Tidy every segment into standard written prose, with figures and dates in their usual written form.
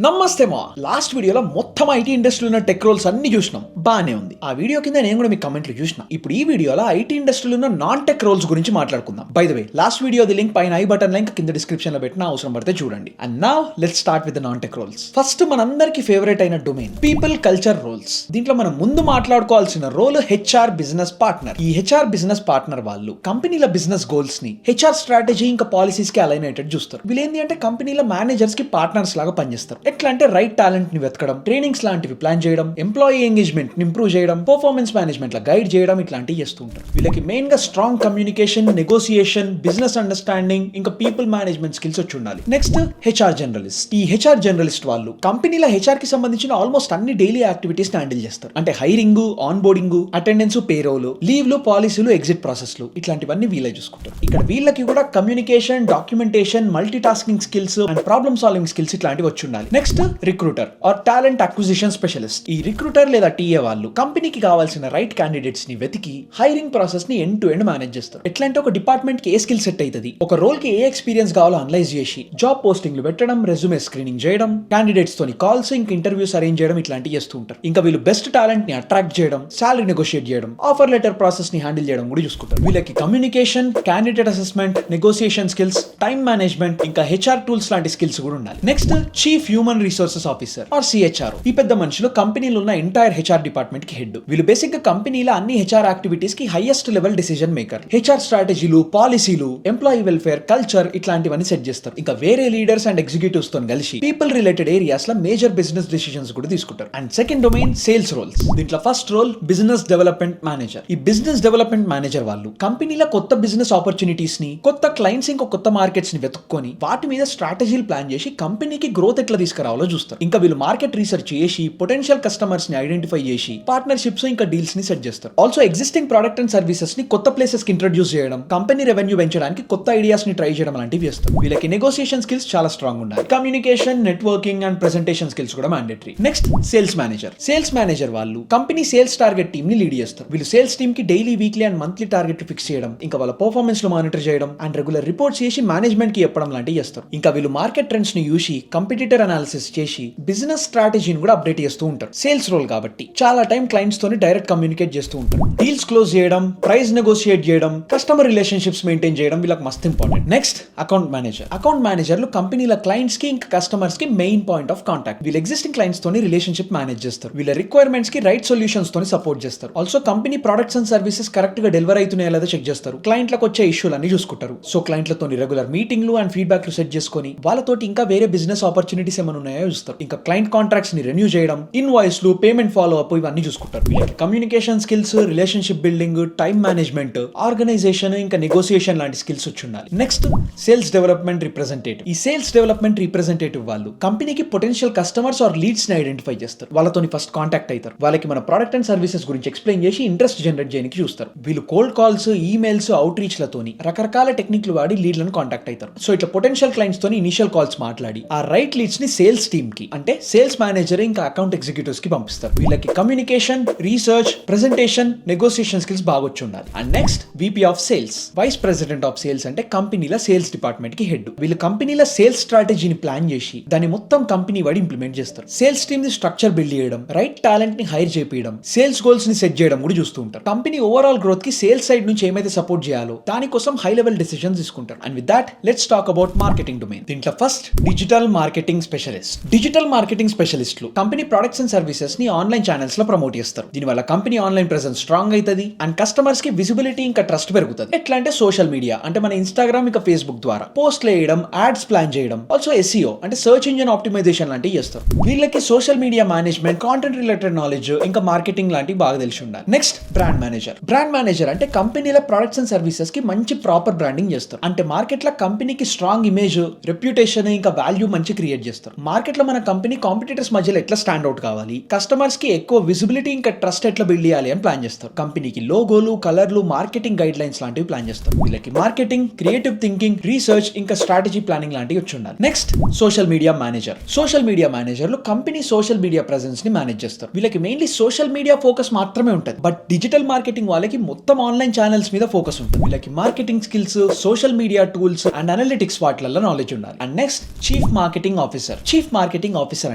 నమస్తే మా లాస్ట్ వీడియోలో మొత్తం ఐటీ ఇండస్ట్రీలో ఉన్న టెక్ రోల్స్ అన్ని చూసినాం, బానే ఉంది. ఆ వీడియో కింద నేను కూడా మీ కమెంట్లు చూసిన. ఇప్పుడు ఈ వీడియోలో ఐటీ ఇండస్ట్రీలో ఉన్న నాన్ టెక్ రోల్స్ గురించి మాట్లాడుకుందాం. బై ద వే, లాస్ట్ వీడియోది లింక్ పైన ఐ బటన్ లింక్ కింద డిస్క్రిప్షన్ లో పెట్టిన, అవసరం పడితే చూడండి. And now let's start with the non tech roles. First మనందరికి ఫేవరెట్ అయిన డొమైన్ పీపుల్ కల్చర్ రోల్స్. దీంట్లో మనం ముందు మాట్లాడుకోవాల్సిన రోల్ హెచ్ఆర్ బిజినెస్ పార్ట్నర్. ఈ హెచ్ఆర్ బిజినెస్ పార్ట్నర్ వాళ్ళు కంపెనీల బిజినెస్ గోల్స్ ని హెచ్ఆర్ స్ట్రాటజీ ఇంకా పాలసీస్ కి అలైన్ అయ్యేటట్టు చూస్తారు. వీళ్ళు ఏంటి అంటే కంపెనీల మేనేజర్స్ కి పార్ట్నర్స్ లాగా పనిచేస్తారు. ఎట్లా అంటే రైట్ టాలెంట్ ని వెతకడం, ట్రైనింగ్స్ లాంటివి ప్లాన్ చేయడం, ఎంప్లాయీ ఎంగేజ్మెంట్ ని ఇంప్రూవ్ చేయడం, పర్ఫార్మెన్స్ మేనేజ్మెంట్ లా గైడ్ చేయడం, ఇట్లాంటివి చేస్తూ ఉంటారు. వీళ్ళకి మెయిన్ గా strong communication, negotiation, business understanding ఇంకా పీపుల్ మేనేజ్మెంట్ స్కిల్స్ వచ్చి ఉండాలి. Next HR journalist. ఈ హెచ్ఆర్ జర్నలిస్ట్ వాళ్ళు కంపెనీల హెచ్ఆర్ కి సంబంధించిన ఆల్మోస్ట్ అన్ని డైలీ యాక్టివిటీస్ ని హ్యాండిల్ చేస్తారు. అంటే hiring, onboarding, attendance, payroll, లీవ్లు, పాలసీలు, ఎగ్జిట్ ప్రాసెస్లు, ఇట్లాంటివన్నీ వీళ్ళే చూసుకుంటారు. ఇక్కడ వీళ్ళకి కూడా communication, documentation, multitasking skills and problem solving skills ఇట్లాంటివి వచ్చి ఉండాలి. Next recruiter or talent acquisition specialist. ఈ రిక్రూటర్ లేదా టీఏ వాళ్ళు కంపెనీకి కావాల్సిన రైట్ క్యాండిడేట్స్ ని వెతికి హైరింగ్ ప్రాసెస్ ని ఎండ్ టు ఎండ్ మేనేజ్ చేస్తారు. ఎట్లా అంటే ఒక డిపార్ట్మెంట్ కి ఏ స్కిల్ సెట్ అవుతుంది, ఒక రోల్ కి ఏ ఎక్స్పీరియన్స్ కావాలో అనలైజ్ చేసి జాబ్ పోస్టింగ్లు పెట్టడం, రెజ్యూమే స్క్రీనింగ్ చేయడం, క్యాండిడేట్స్ తోని కాల్స్ ఇంకా ఇంటర్వ్యూస్ అరేంజ్ చేయడం, ఇట్లాంటివి చేస్తూ ఉంటారు. ఇంకా వీళ్ళు బెస్ట్ టాలెంట్ ని అట్రాక్ట్ చేయడం, సాలరీ నెగోషియేట్ చేయడం, ఆఫర్ లెటర్ ప్రాసెస్ ని హ్యాండిల్ చేయడం కూడా చూసుకుంటారు. వీళ్ళకి communication, candidate assessment, negotiation skills, time management ఇంకా హెచ్ఆర్ టూల్స్ లాంటి స్కిల్స్ కూడా ఉండాలి. Next chief human resources officer or CHRO. ఈ పెద్ద మనుషులు కంపెనీలో ఉన్న ఎంటైర్ హెచ్ఆర్ డిపార్ట్మెంట్ కి హెడ్. వీళ్ళు బేసిక్ గా కంపెనీల అన్ని హెచ్ఆర్ యాక్టివిటీస్ కి highest level decision maker. HR స్ట్రాటజీలు, పాలసీలు, ఎంప్లాయీ వెల్ఫేర్, కల్చర్ ఇట్లాంటివన్నీ సెట్ చేస్తారు. ఇంకా వేరే లీడర్స్ అండ్ ఎగ్జిక్యూటివ్స్ తో కలిసి పీపుల్ రిలేటెడ్ ఏరియాస్ లో మేజర్ బిజినెస్ డిసిషన్స్ కూడా తీసుకుంటారు. And second domain sales roles. దీంట్లో first role business development manager. ఈ బిజినెస్ డెవలప్మెంట్ మేనేజర్ వాళ్ళు కంపెనీల కొత్త బిజినెస్ ఆపర్చునిటీస్ ని, కొత్త క్లయింట్స్ ఇంకా కొత్త మార్కెట్స్ ని వెతుక్కొని వాటి మీద స్ట్రాటజీలు ప్లాన్ చేసి కంపెనీకి గ్రోత్ ఎట్లా తీసుకురావాలో చూస్తారు. ఇంకా వీళ్ళు మార్కెట్ రీసెర్చ్ చేసి పొటెన్షియల్ కస్టమర్స్ ని ఐడెంటిఫై చేసి పార్ట్నర్షిప్స్ ఇంకా డీల్స్ ని సెట్ చేస్తారు. Also existing product and services ని కొత్త ప్లేసెస్ కి ఇంట్రొడ్యూస్ చేయడం, కంపెనీ రెవెన్యూ పెంచడానికి కొత్త ఐడియాస్ ని ట్రై చేయడం లాంటివి చేస్తారు. వీళ్ళకి నెగోసియేషన్ స్కిల్స్ చాలా స్ట్రాంగ్ ఉండాలి. Communication, networking and presentation skills కూడా mandatory. Next sales manager. Sales manager వాళ్ళు కంపెనీ సేల్స్ టార్గెట్ టీమ్ ని లీడ్ చేస్తారు. వీళ్ళు సేల్స్ టీమ్ కి daily, weekly and monthly target fix చేయడం, ఇంకా వాళ్ళ పర్ఫార్మెన్స్ లో మానిటర్ చేయడం అండ్ రెగ్యులర్ రిపోర్ట్స్ చేసి మేనేజ్మెంట్ కి చెప్పడం లాంటివి చేస్తారు. ఇంకా వీళ్ళు మార్కెట్ ట్రెండ్స్ ని చూసి కంపిటీటర్ అనాలిసిస్ చేసి బిజినెస్ స్ట్రాటజీని కూడా అప్డేట్ చేస్తూ ఉంటారు. సేల్స్ రోల్ కాబట్టి చాలా టైం క్లయింట్స్ తోని డైరెక్ట్ కమ్యూనికేట్ చేస్తూ ఉంటారు. డీల్స్ క్లోజ్ చేయడం, ప్రైస్ నెగోషియేట్ చేయడం, కస్టమర్ రిలేషన్షిప్స్ మెయింటైన్ చేయడం వీళ్ళకి మస్త్ important. Next account manager. Account మేనేజర్లు కంపెనీల క్లయింట్స్ కి ఇంకా కస్టమర్స్ కి మెయిన్ పాయింట్ ఆఫ్ కాంటాక్ట్. వీళ్ళు ఎగ్జిస్టింగ్ క్లయింట్స్ తోని రిలేషన్షిప్ మేనేజ్ చేస్తారు. వీళ్ళ రిక్వైర్మెంట్స్ కి రైట్ సొల్యూషన్స్ తోని సపోర్ట్ చేస్తారు. Also company products and services correct గా డెలివర్ అవుతున్నాయో లేదో చెక్ చేస్తారు. క్లయింట్లకు వచ్చే ఇష్యూలన్నీ చూసుకుంటారు. సో క్లయింట్లతో రెగ్యులర్ మీటింగ్లు అండ్ ఫీడ్బ్యాక్లు సెట్ చేసుకొని వాళ్ళతోటి ఇంకా వేరే బిజినెస్ ఆపర్చునిటీస్ ఏమైనా ఉన్నాయో చూస్తారు. ఇంకా క్లయింట్ కాంట్రాక్ట్స్ ని రెన్యూ చేయడం, ఇన్వాయిస్లు, పేమెంట్ ఫాలో అప్ ఇవన్నీ చూసుకుంటారు. Communication skills, relationship building, time management, organisation ఇంకా నెగోసియేషన్ లాంటి స్కిల్స్ వచ్చి ఉండాలి. Next sales development representative. ఈ సేల్స్ డెవలప్మెంట్ రిప్రజెంటేటివ్ వాళ్ళు కంపెనీకి పొటెన్షియల్ కస్టమర్స్ ఆర్ లీడ్స్ ని ఐడెంటిఫై చేస్తారు. వాళ్ళతోని ఫస్ట్ కాంటాక్ట్ అవుతారు. వాళ్ళకి మన ప్రొడక్ట్ అండ్ సర్వీసెస్ గురించి ఎక్స్ప్లెయిన్ చేసి ఇంట్రెస్ట్ జనరేట్ చేయడానికి చూస్తారు. వీళ్ళు cold calls, emails, outreach లతోని రకరకాల టెక్నిక్లు వాడి లీడ్లను కాంటాక్ట్ అవుతారు. సో ఇట్లా పొటెన్షియల్ క్లయింట్స్ తోని ఇనిషియల్ కాల్స్ మాట్లాడి ఆ రైట్ లీడ్స్ ని సేల్స్ టీమ్ కి, అంటే సేల్స్ మేనేజర్ ఇంకా అకౌంట్ ఎగ్జిక్యూటివ్స్ కి పంపిస్తారు. వీళ్ళకి communication, research, presentation, negotiation skills బాగా వచ్చి ఉండాలి. And next VP of sales. Vice president of sales అంటే కంపెనీల సేల్స్ డిపార్ట్మెంట్ కి హెడ్. వీళ్ళు కంపెనీల సేల్స్ స్ట్రాటజీని ప్లాన్ చేసి దాన్ని మొత్తం కంపెనీ వాడి ఇంప్లిమెంట్ చేస్తారు. సేల్స్ టీమ్ ని స్ట్రక్చర్ బిల్డ్ చేయడం, రైట్ టాలెంట్ ని హైర్ చేయడం, సేల్స్ గోల్స్ ని సెట్ చేయడం కూడా చూస్తూ ఉంటారు. కంపెనీ ఓవరాల్ గ్రోత్ కి సేల్స్ సైడ్ నుంచి ఏమైతే సపోర్ట్ చేయాలో దానికోసం హై లెవెల్ డిసిషన్స్ తీసుకుంటారు. And with that let's talk about marketing domain. దీంట్లో first digital marketing specialist. Digital marketing స్పెషలిస్టులు కంపెనీ ప్రొడక్ట్స్ అండ్ సర్వీసెస్ ని ఆన్లైన్ ఛానల్స్ లో ప్రమోట్ చేస్తారు. దీనివల్ల కంపెనీ ఆన్లైన్ ప్రెసెన్స్ స్ట్రాంగ్ అవుతుంది అండ్ కస్టమర్స్ కి విజిబిలిటీ ఇంకా ట్రస్ట్ పెరుగుతుంది. ఎట్లా అంటే సోషల్ మీడియా అంటే మన ఇన్స్టాగ్రామ్ ఇంకా ఫేస్బుక్ ద్వారా పోస్ట్లు వేయడం, యాడ్స్ ప్లాన్ చేయడం, ఆల్సో SEO అంటే సర్చ్ ఇంజిన్ ఆప్టిమైజేషన్ లాంటివి చేస్తారు. వీళ్ళకి social media management, content related knowledge ఇంకా మార్కెటింగ్ లాంటివి బాగా తెలిసి ఉండాలి. Next brand manager. Brand manager అంటే కంపెనీల ప్రొడక్ట్స్ అండ్ సర్వీసెస్ కి మంచి ప్రాపర్ బ్రాండింగ్ చేస్తారు. అంటే మార్కెట్ లో కంపెనీకి స్ట్రాంగ్ ఇమేజ్, రెప్యుటేషన్ ఇంకా వాల్యూ మంచి క్రియేట్ చేస్తారు. మార్కెట్ లో మన కంపెనీ కాంపిటీటర్స్ మధ్యలో ఎట్లా స్టాండ్ అవుట్ కావాలి, కస్టమర్స్ కి ఎక్కువ విజిబిలిటీ ఇంకా ట్రస్ట్ ఎట్లా బిల్డ్ చేయాలి అని ప్లాన్ చేస్తారు. కంపెనీకి లోగోలు, కలర్లు, మార్కెటింగ్ గైడ్ లైన్స్ లాంటివి ప్లాన్ చేస్తారు. వీళ్ళకి మార్కెటింగ్, క్రియేటివ్ థింకింగ్, రీసెర్చ్ ఇంకా స్ట్రాటజీ ప్లానింగ్ లాంటివి వచ్చి ఉండాలి. Next social media manager. Social media మేనేజర్లు కంపెనీ సోషల్ మీడియా ప్రెజెన్స్ ని మేనేజ్ చేస్తారు. వీళ్ళకి మెయిన్లీ సోషల్ మీడియా ఫోకస్ మాత్రమే ఉంటుంది. బట్ డిజిటల్ మార్కెటింగ్ వాళ్ళకి మొత్తం ఆన్లైన్ ఛానల్స్ మీద ఫోకస్ ఉంటుంది. వీళ్ళకి marketing skills, social media tools and analytics వాటిలలో నాలెడ్జ్ ఉండాలి. And next chief marketing officer. Chief marketing officer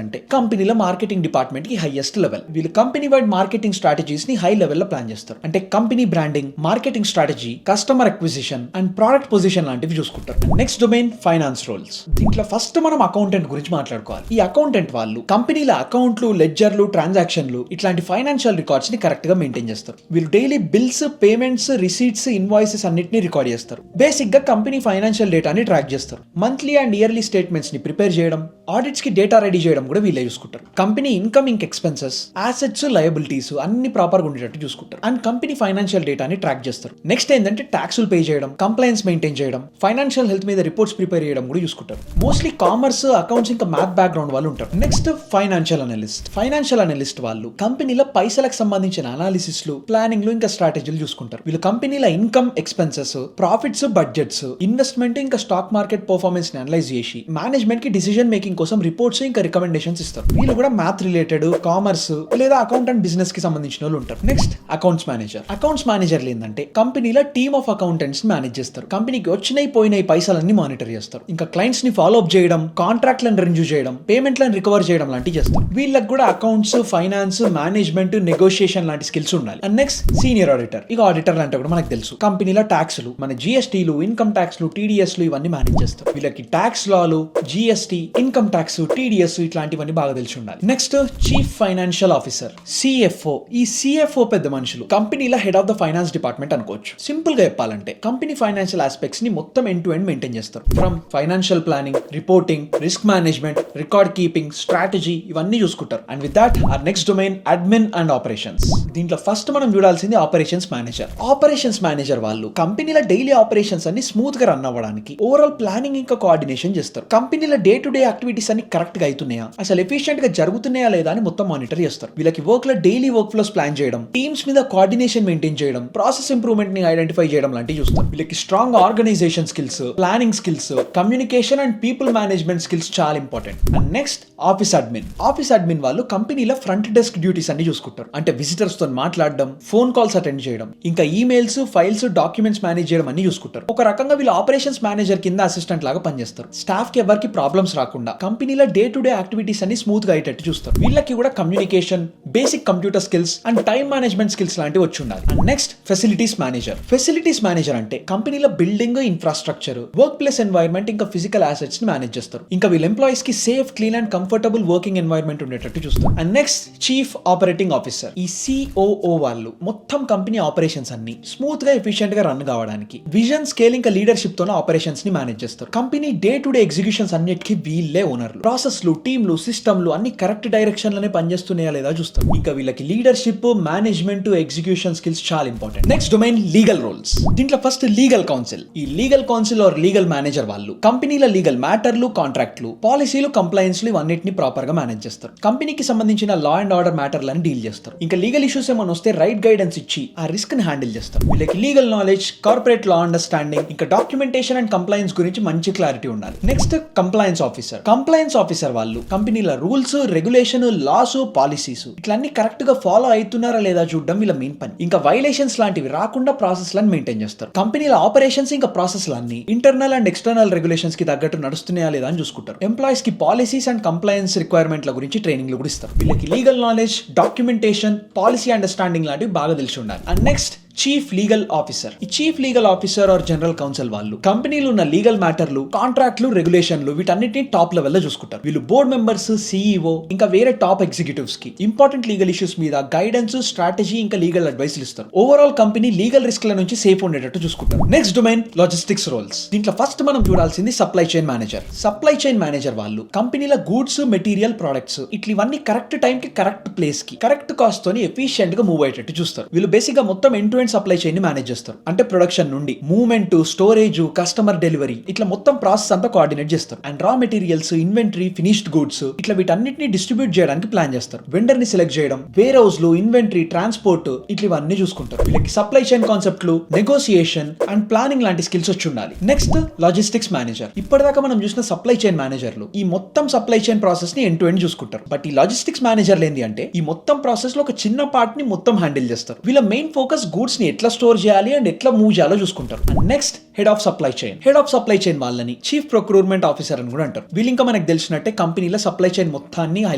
అంటే కంపెనీల మార్కెటింగ్ డిపార్ట్మెంట్ కి హైయెస్ట్ లెవెల్. వీళ్ళు కంపెనీ వైడ్ మార్కెటింగ్ స్ట్రాటజీస్ ని హై లెవెల్ లో ప్లాన్ చేస్తారు. అంటే company branding, marketing strategy, customer acquisition and product position లాంటివి చూసుకుంటారు. Next domain finance roles. దీంట్లో ఫస్ట్ మనం అకౌంటెంట్ గురించి మాట్లాడుకోవాలి. ఈ అకౌంటెంట్ వాళ్ళు కంపెనీల అకౌంట్లు, లెడ్జర్లు, ట్రాన్సాక్షన్లు ఇట్లాంటి ఫైనాన్షియల్ రికార్డ్స్ ని కరెక్ట్ గా మెయింటైన్ చేస్తారు. వీళ్ళు daily bills, payments, receipts, invoices అన్నిటిని రికార్డ్ చేస్తారు. బేసిక్ గా కంపెనీ ఫైనాన్షియల్ డేటాని ట్రాక్ చేస్తారు. మంత్లీ అండ్ ఇయర్లీ స్టేట్మెంట్స్ ని ప్రిపేర్ చేయడం, ఆడిట్స్ కి డేటా రెడీ చేయడం కూడా వీళ్ళే చూసుకుంటారు. Company incoming expenses, assets, liabilities అన్ని ప్రాపర్ గా ఉండేటట్టు చూసుకుంటారు. అండ్ కంపెనీ ఫైనాన్షియల్ డేటాని ట్రాక్ చేస్తారు. నెక్స్ట్ ఏంటంటే ట్యాక్సులు పే చేయడం, కంప్లైన్స్ మెయింటైన్ చేయడం, ఫైనాన్షియల్ హెల్త్ మీద రిపోర్ట్స్ ప్రిపేర్ చేయడం కూడా చూసుకుంటారు. మోస్ట్లీ కామర్స్, అకౌంట్స్ ఇంకా మ్యాథ్ బ్యాక్గ్రౌండ్ వాళ్ళు ఉంటారు. Next financial analyst. Financial analyst వాళ్ళు కంపెనీల పైసలకు సంబంధించిన అనాలిసిస్ లు, ప్లానింగ్ లు ఇంకా స్ట్రాటజీలు చూసుకుంటారు. వీళ్ళు కంపెనీల income, expenses, profits, budgets, investment ఇంకా స్టాక్ మార్కెట్ పర్ఫార్మెన్స్ ని అనలైజ్ చేసి మేనేజ్మెంట్ కి డిసిజన్ మేకింగ్ కోసం రిపోర్ట్స్ ఇంకా రికమెండేషన్స్ ఇస్తారు. వీళ్ళు కూడా మ్యాథ్ రిలేటెడ్, కామర్స్ లేదా అకౌంట్ అండ్ బిజినెస్ కి సంబంధించిన వాళ్ళు ఉంటారు. Next accounts manager. అకౌంట్స్ మేనేజర్లు ఏంటంటే కంపెనీల టీమ్ ఆఫ్ అకౌంటెంట్స్ మేనేజ్ చేస్తారు. కంపెనీకి వచ్చినాయి పోయినాయి పైసలన్నీ మానిటర్ చేస్తారు. ఇంకా క్లయింట్స్ ని ఫాలో అప్ చేయడం, కాంట్రాక్ట్లను రిన్యూ చేయడం, పేమెంట్లను రికవర్ చేయడం లాంటివి చేస్తారు. వీళ్ళకి కూడా అకౌంట్స్, ఫైనాన్స్, మేనేజ్మెంట్, నెగోషియేషన్ లాంటి స్కిల్స్ ఉండాలి. And next senior auditor. ఇక ఆడిటర్లు అంటే కూడా మనకు తెలుసు కంపెనీల ట్యాక్స్లు, మన జిఎస్టీలు, ఇన్కమ్ ట్యాక్స్లు, టీడీఎస్లు ఇవన్నీ మేనేజ్ చేస్తారు. వీళ్ళకి ట్యాక్స్ లాలు, జిఎస్టీ, ఇన్కమ్ ట్యాక్స్, టీడీఎస్ ఇట్లాంటివన్నీ బాగా తెలిసి ఉండాలి. Next chief financial officer, CFO. ఈ సిఎఫ్ఓ పెద్ద మనుషులు కంపెనీల head of the finance department అనుకోవచ్చు. సింపుల్ గా చెప్పాలంటే కంపెనీ ఫైనాన్షియల్ ఆస్పెక్ట్స్ ని మొత్తం ఎండ్ టు ఎండ్ మెయింటైన్ చేస్తారు. From financial planning, reporting, risk management, record keeping, strategy ఇవన్నీ చూసుకుంటారు. And with that or next domain admin and operations. దీంట్లో first మనం చూడాల్సింది ఆపరేషన్స్ మేనేజర్. ఆపరేషన్స్ మేనేజర్ వాళ్ళు కంపెనీల డైలీ ఆపరేషన్స్ అన్ని స్మూత్ గా రన్ అవ్వడానికి ఓవరాల్ ప్లానింగ్ ఇంకా కోఆర్డినేషన్ చేస్తారు. కంపెనీల డే టు డే యాక్టివిటీస్ అన్ని కరెక్ట్ గా అవుతున్నాయా, అసలు ఎఫిషియెంట్ గా జరుగుతున్నాయా లేదా అని మొత్తం మానిటర్ చేస్తారు. వీళ్ళకి వర్క్ లో డైలీ వర్క్ ఫ్లోస్ ప్లాన్ చేయడం, టీమ్స్ మీద కోఆర్డినేషన్ మెయింటైన్ చేయడం, ప్రాసెస్ ఇంప్రూవ్మెంట్ ని ఐడెంటిఫై చేయడం లాంటివి చూస్తారు. వీళ్ళకి strong organization skills, planning skills, communication and people management skills చాలా important. And next office admin. Office admin వాళ్ళు కంపెనీల ఫ్రంట్ డెస్క్ డ్యూటీస్ అన్ని చూసుకుంటారు. అంటే విజిటర్స్ తో మాట్లాడడం, ఫోన్ కాల్స్ అటెండ్ చేయడం, ఇంకా ఈమెయిల్స్, ఫైల్స్, డాక్యుమెంట్స్ మేనేజ్ చేయడం అన్ని చూసుకుంటారు. ఒక రకంగా వీళ్ళు ఆపరేషన్స్ మేనేజర్ కింద అసిస్టెంట్ లాగా పనిచేస్తారు. స్టాఫ్ కి ఎవరికి ప్రాబ్లమ్స్ రాకుండా కంపెనీల డే టు డే యాక్టివిటీస్ అన్ని స్మూత్ గా అయ్యేటట్టు చూస్తారు. వీళ్ళకి కూడా communication, basic computer skills and time management skills లాంటివి వచ్చి ఉండాలి. And next facilities manager. Facilities manager అంటే కంపెనీల building, infrastructure, work place environment ఇంకా ఫిజికల్ అసెట్స్ ని మేనేజ్ చేస్తారు. ఇంకా వీళ్ళ ఎంప్లాయీస్ కి safe, clean and comfortable working environment ఉండేటట్టు చూస్తారు. And next chief operating officer. ఈ సిఓఓ వాళ్ళు మొత్తం కంపెనీ ఆపరేషన్స్ అన్ని స్మూత్ గా, ఎఫిషియెంట్ గా రన్ కావడానికి విజన్, స్కేల్ ఇంకా లీడర్షిప్ తో ఆపరేషన్స్ ని మేనేజ్ చేస్తారు. Company day to day executions అన్నిటికీ వీళ్ళే ఓనర్లు. ప్రాసెస్లు, టీంలు, సిస్టమ్లు అన్ని కరెక్ట్ డైరెక్షన్ లోనే పనిచేస్తున్నాయా లేదా చూస్తారు. ఇంకా వీళ్ళకి లీడర్షిప్, మేనేజ్మెంట్, ఎగ్జిక్యూషన్ స్కిల్స్ చాలా important. Next domain legal roles. దీంట్లో ఫస్ట్ లీగల్ కౌన్సిల్. ఈ legal counsel or legal manager వాళ్ళు కంపెనీల లీగల్ మ్యాటర్లు, కాంట్రాక్ట్లు, పాలసీలు, కంప్లైన్స్లు ఇవన్నిటిని ప్రాపర్ గా మేనేజ్ చేస్తారు. కంపెనీకి సంబంధించిన లా అండ్ ఆర్డర్ మ్యాటర్లను డీల్ చేస్తారు. ఇంకా లీగల్ ఇష్యూస్ ఏమైనా వస్తే రైట్ గైడెన్స్ ఇచ్చి ఆ రిస్క్ ని హ్యాండిల్ చేస్తారు. వీళ్ళకి legal knowledge, corporate law understanding, ఇంకా డాక్యుమెంటేషన్ అండ్ కంప్లైన్స్ గురించి మంచి క్లారిటీ ఉండాలి. Next compliance officer. Compliance officer వాళ్ళు కంపెనీల రూల్స్, రెగ్యులేషన్, లాస్, పాలసీస్ ఇట్లన్నీ కరెక్ట్ గా ఫాలో అవుతున్నారా లేదా చూడడం వీళ్ళ మెయిన్ పని. ఇంకా వైలేషన్స్ లాంటివి రాకుండా ప్రాసెస్ లను మెయింటైన్ చేస్తారు. కంపెనీల ఆపరేషన్స్ ఇంకా ప్రాసెస్ లన్నీ ఇంటర్నల్ అండ్ ఎక్స్టర్నల్ రెగ్యులేషన్స్ కి తగ్గట్టు నడుస్తున్నాయా లేదా అని చూసుకుంటారు. ఎంప్లాయీస్ కి పాలసీస్ అండ్ కంప్లైన్స్ రిక్వైర్మెంట్ల గురించి ట్రైనింగ్ కూడా ఇస్తారు. వీళ్ళకి legal knowledge, documentation, policy understanding లాంటివి బాగా తెలిసి ఉండాలి. And next chief legal officer. ఈ chief legal officer or general counsel వాళ్ళు కంపెనీలో ఉన్న లీగల్ మ్యాటర్లు, కాంట్రాక్ట్లు, రెగ్యులేషన్లు వీటన్నిటిని టాప్ లెవెల్ లో చూసుకుంటారు. వీళ్ళు బోర్డ్ మెంబర్స్, సిఇఓ ఇంకా వేరే టాప్ ఎగ్జిక్యూటివ్స్ కి ఇంపార్టెంట్ లీగల్ ఇష్యూస్ మీద గైడెన్స్, స్ట్రాటజీ ఇంకా లీగల్ అడ్వైస్ ఇస్తారు. ఓవరాల్ కంపెనీ లీగల్ రిస్క్ ల నుంచి సేఫ్ ఉండేటట్టు చూసుకుంటారు. Next domain logistics roles. దీంట్లో ఫస్ట్ మనం చూడాల్సింది supply chain manager. Supply chain manager వాళ్ళు కంపెనీల గూడ్స్, మెటీరియల్, ప్రొడక్ట్స్ ఇట్లవన్నీ కరెక్ట్ టైం కి, కరెక్ట్ ప్లేస్ కి, కరెక్ట్ కాస్ట్ తోని ఎఫిషియెంట్ గా మూవ్ అయ్యేటట్టు చూస్తారు. వీళ్ళు బేసిక్ గా మొత్తం end to end supply chain ని మేనేజ్ చేస్తారు. అంటే ప్రొడక్షన్ నుండి మూవ్మెంట్, స్టోరేజ్, కస్టమర్ డెలివరీ ఇట్లా మొత్తం ప్రాసెస్ అంతా కోఆర్డినేట్ చేస్తారు. అండ్ రా మెటీరియల్స్, ఇన్వెంటరీ, ఫినిష్డ్ గూడ్స్ ఇట్లా వీటన్నిటిని డిస్ట్రిబ్యూట్ చేయడానికి ప్లాన్ చేస్తారు. వెండర్ ని సెలెక్ట్ చేయడం, వేర్ హౌస్ లు, ఇన్వెంటరీ, ట్రాన్స్పోర్ట్ ఇట్లవన్నీ చూసుకుంటారు. వీళ్ళకి సప్లై చైన్ కాన్సెప్ట్లు, నెగోసియేషన్ అండ్ ప్లానింగ్ లాంటి స్కిల్స్ వచ్చి ఉండాలి. Next logistics manager. ఇప్పటిదాకా మనం చూసిన సప్లై చైన్ మేనేజర్లు ఈ మొత్తం సప్లై చైన్ ప్రాసెస్ ని ఎండ్ టు ఎండ్ చూసుకుంటారు. బట్ ఈ లాజిస్టిక్స్ మేనేజర్లు ఏంటి అంటే ఈ మొత్తం ప్రాసెస్ లో ఒక చిన్న పార్ట్ ని మొత్తం హ్యాండిల్ చేస్తారు. వీళ్ళ మెయిన్ ఫోకస్ గూడ్స్ ని ఎట్లా స్టోర్ చేయాలి అండ్ ఎట్లా మూవ్ చేయాలో చూసుకుంటారు. Next head of supply chain. Head of supply chain వాళ్ళని చీఫ్ ప్రొక్యూర్మెంట్ ఆఫీసర్ అని కూడా అంటారు. వీళ్ళు ఇంకా మనకు తెలిసినట్టే కంపెనీల సప్లై చైన్ మొత్తాన్ని హై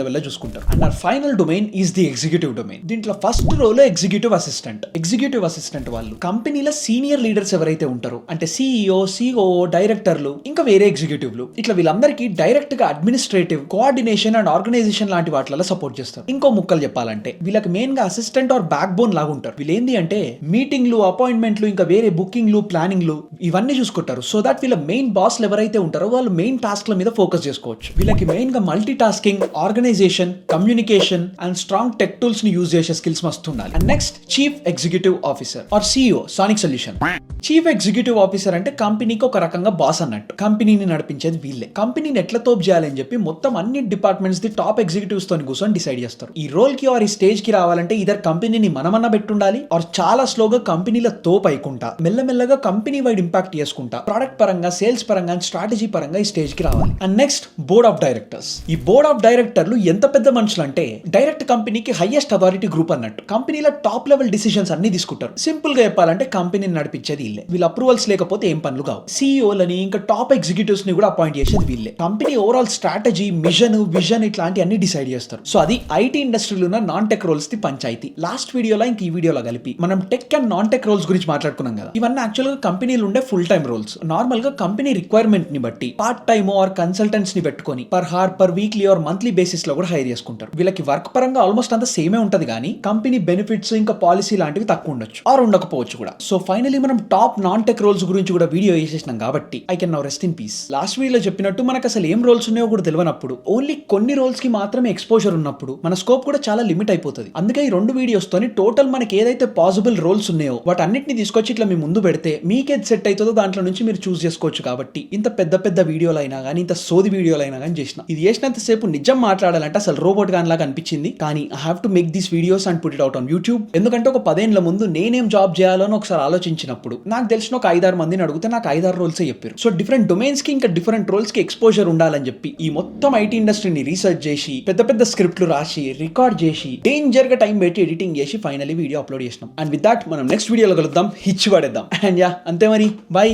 లెవెల్ లో చూసుకుంటారు. And our final domain is the executive domain. దీంట్లో first role executive assistant. Executive assistant వాళ్ళు కంపెనీల సీనియర్ లీడర్స్ ఎవరైతే ఉంటారో అంటే CEO, COO, డైరెక్టర్లు ఇంకా వేరే ఎగ్జిక్యూటివ్లు ఇట్లా వీళ్ళందరికీ డైరెక్ట్ గా అడ్మినిస్ట్రేటివ్, కోఆర్డినేషన్ అండ్ ఆర్గనైజేషన్ లాంటి వాటిలో సపోర్ట్ చేస్తారు. ఇంకో ముక్కలు చెప్పాలంటే వీళ్ళకి మెయిన్ గా అసిస్టెంట్ ఆర్ బ్యాక్ బోన్ లాగా ఉంటారు. వీళ్ళు ఏంది అంటే మీటింగ్లు, అపాయింట్మెంట్లు ఇంకా వేరే బుకింగ్లు, ప్లానింగ్లు ఇవన్నీ చూసుకుంటారు. సో దట్ వీళ్ళ మెయిన్ బాస్లు ఎవరైతే ఉంటారో వాళ్ళు మెయిన్ టాస్క్ల మీద ఫోకస్ చేసుకోవచ్చు. వీళ్ళకి మెయిన్ గా multi tasking, organisation, communication and strong tech tools ని యూజ్ చేసే స్కిల్స్ మస్తు ఉండాలి. And next chief executive officer or CEO, సానిక్ సొల్యూషన్. చీఫ్ ఎగ్జిక్యూటివ్ ఆఫీసర్ అంటే కంపెనీకి ఒక రకంగా బాస్ అన్నట్టు. కంపెనీని నడిపించేది వీళ్ళే. కంపెనీని ఎట్లా తోపు చేయాలని చెప్పి మొత్తం అన్ని డిపార్ట్మెంట్స్ ది టాప్ ఎగ్జిక్యూటివ్స్ తో కూర్చొని డిసైడ్ చేస్తారు. ఈ రోల్ కి ఆర్ ఈ స్టేజ్ కి రావాలంటే ఇదర్ కంపెనీని మనమన్నా పెట్టుండాలి ఆర్ చాలా స్లోగా కంపెనీల తోపు అయికుంటా మెల్లమెల్లగా కంపెనీ వైడ్ ఇంపాక్ట్ చేసుకుంటా ప్రొడక్ట్ పరంగా, సేల్స్ పరంగా, స్ట్రాటజీ పరంగా ఈ స్టేజ్ కి రావాలి. And next board of directors. ఈ బోర్డ్ ఆఫ్ డైరెక్టర్లు ఎంత పెద్ద మనుషులు అంటే డైరెక్ట్ కంపెనీకి హైయెస్ట్ అథారిటీ గ్రూప్ అన్నట్టు. కంపెనీలో టాప్ లెవెల్ డిసిషన్స్ అన్ని తీసుకుంటారు. సింపుల్ గా చెప్పాలంటే కంపెనీని నడిపించేది వీళ్ళే. వీళ్ళ అప్రూవల్స్ లేకపోతే ఏం పనులు కావు. CEOలని ఇంకా టాప్ ఎగ్జిక్యూటివ్స్ ని కూడా అపాయింట్ చేసేది వీళ్ళే. Company overall strategy, mission, vision ఇట్లాంటి అన్ని డిసైడ్ చేస్తారు. సో అది ఐటీ ఇండస్ట్రీలో ఉన్న non tech roles the panchayat. Last వీడియోలో ఇంక ఈ వీడియోలో కలిపి మనం tech and non tech roles గురించి మాట్లాడుకున్నాం కదా. ఇవన్నీ యాక్చువల్ గా కంపెనీలు ఉండే ఫుల్ టైమ్ రోల్స్. నార్మల్ గా కంపెనీ రిక్వైర్మెంట్ ని బట్టి పార్ట్ టైమ్ ఆర్ కన్సల్టెంట్స్ ని పెట్టుకొని per hour, per weekly or monthly basis లో కూడా హైర్ చేసుకుంటారు. వీళ్ళకి వర్క్ పరంగా ఆల్మోస్ట్ అంతా సేమే ఉంటది కానీ కంపెనీ బెనిఫిట్స్ ఇంకా పాలసీ లాంటివి తక్కువ ఉండొచ్చు ఆర్ ఉండకపోవచ్చు కూడా. సో ఫైనలీ మనం టాప్ నాన్ టెక్ రోల్స్ గురించి కూడా వీడియో చేసేసినాం కాబట్టి I can now rest in peace. Last వీడియోలో చెప్పినట్టు మనకు అసలు ఏం రోల్స్ ఉన్నాయో కూడా తెలియనప్పుడు, ఓన్లీ కొన్ని రోల్స్ కి మాత్రమే ఎక్స్పోజర్ ఉన్నప్పుడు మన స్కోప్ కూడా చాలా లిమిట్ అయిపోతుంది. అందుకే ఈ 2 వీడియోస్ తోని టోటల్ మనకి ఏదైతే పాసిబుల్ రోల్స్ ఉన్నాయో వాటి అన్నిటిని తీసుకొచ్చి ఇట్లా మీ ముందు పెడితే మీకేది సెట్ అవుతుందో దాంట్లో నుంచి మీరు చూస్ చేసుకోవచ్చు. కాబట్టి ఇంత పెద్ద పెద్ద వీడియోలు అయినా కానీ, ఇంత సోది వీడియోలు అయినా కానీ చేసిన ఇది చేసినంత సేపు నిజం మాట్లాడాలంటే అసలు రోబోట్ గాన్ లాగా అనిపించింది. కానీ I have to make these videos and put it out on YouTube. ఎందుకంటే ఒక 10 ఏళ్ల ముందు నేనేం జాబ్ చేయాలని ఒకసారి ఆలోచించినప్పుడు నాకు తెలిసిన ఒక 5-6 మందిని అడిగితే నాకు 5-6 రోల్సే చెప్పారు. సో డిఫరెంట్ డొమైన్స్ కి ఇంకా డిఫరెంట్ రోల్స్ కి ఎక్స్పోజర్ ఉండాలని చెప్పి ఈ మొత్తం ఐటీ ఇండస్ట్రీని రీసెర్చ్ చేసి పెద్ద పెద్ద స్క్రిప్ట్లు రాసి రికార్డ్ చేసి డేంజర్ గా టైం పెట్టి ఎడిటింగ్ చేసి ఫైనలీ వీడియో అప్లోడ్ చేసినాం. అండ్ విత్ దాట్ మనం నెక్స్ట్ వీడియోలో కలుద్దాం, హిచ్ పడేద్దాం. అండ్ యా అంతే మరి, బై.